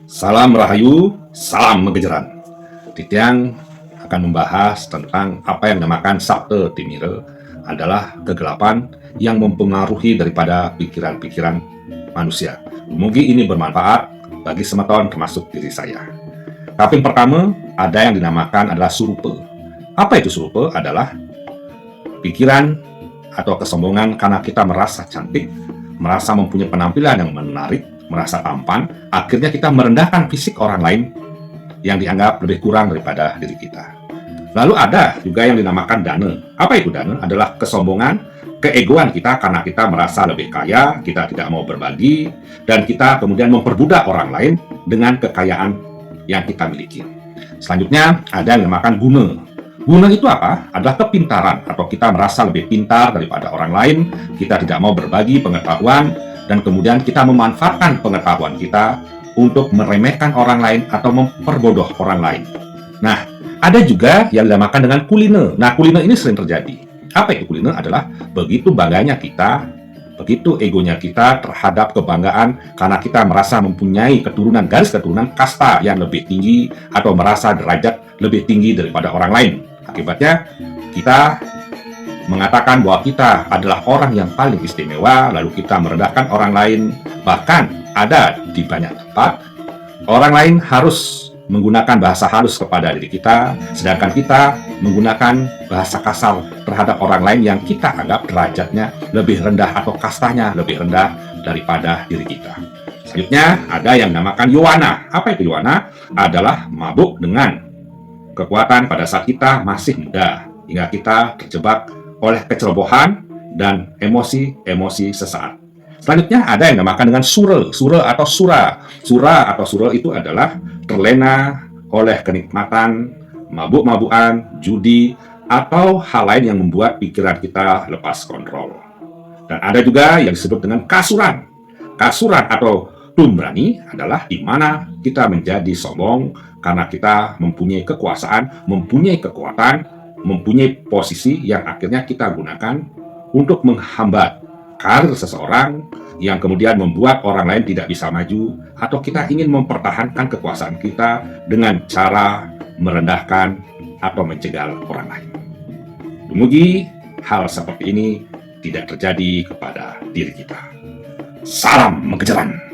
Salam Rahayu, salam Megejeran. Titiang akan membahas tentang apa yang dinamakan Sabte Timire, adalah kegelapan yang mempengaruhi daripada pikiran-pikiran manusia. Mungkin ini bermanfaat bagi semeton termasuk diri saya. Tapi yang pertama, ada yang dinamakan adalah surupa. Apa itu surupa? Adalah pikiran atau kesombongan karena kita merasa cantik, merasa mempunyai penampilan yang menarik, merasa tampan, akhirnya kita merendahkan fisik orang lain yang dianggap lebih kurang daripada diri kita. Lalu ada juga yang dinamakan dana. Apa itu dana? Adalah kesombongan, keegoan kita karena kita merasa lebih kaya, kita tidak mau berbagi, dan kita kemudian memperbudak orang lain dengan kekayaan yang kita miliki. Selanjutnya ada yang dinamakan guna. Guna itu apa? Adalah kepintaran, atau kita merasa lebih pintar daripada orang lain, kita tidak mau berbagi pengetahuan, dan kemudian kita memanfaatkan pengetahuan kita untuk meremehkan orang lain atau memperbodoh orang lain. Nah, ada juga yang dinamakan dengan kuliner. Nah, kuliner ini sering terjadi. Apa itu kuliner? Adalah begitu bangganya kita, begitu egonya kita terhadap kebanggaan karena kita merasa mempunyai keturunan, garis keturunan kasta yang lebih tinggi atau merasa derajat lebih tinggi daripada orang lain. Akibatnya, kita mengatakan bahwa kita adalah orang yang paling istimewa, lalu kita merendahkan orang lain. Bahkan ada di banyak tempat, orang lain harus menggunakan bahasa halus kepada diri kita, sedangkan kita menggunakan bahasa kasar terhadap orang lain yang kita anggap derajatnya lebih rendah atau kastanya lebih rendah daripada diri kita. Selanjutnya ada yang dinamakan yowana. Apa itu yowana? Adalah mabuk dengan kekuatan pada saat kita masih muda, hingga kita terjebak oleh kecerobohan dan emosi-emosi sesaat. Selanjutnya ada yang dinamakan dengan sura. Sura atau sura. Sura atau sura itu adalah terlena oleh kenikmatan, mabuk-mabukan, judi, atau hal lain yang membuat pikiran kita lepas kontrol. Dan ada juga yang disebut dengan kasuran. Kasuran atau tumbrani adalah di mana kita menjadi sombong karena kita mempunyai kekuasaan, mempunyai kekuatan, mempunyai posisi yang akhirnya kita gunakan untuk menghambat karir seseorang, yang kemudian membuat orang lain tidak bisa maju, atau kita ingin mempertahankan kekuasaan kita dengan cara merendahkan atau mencegal orang lain. Dumugi hal seperti ini tidak terjadi kepada diri kita. Salam Megejeran.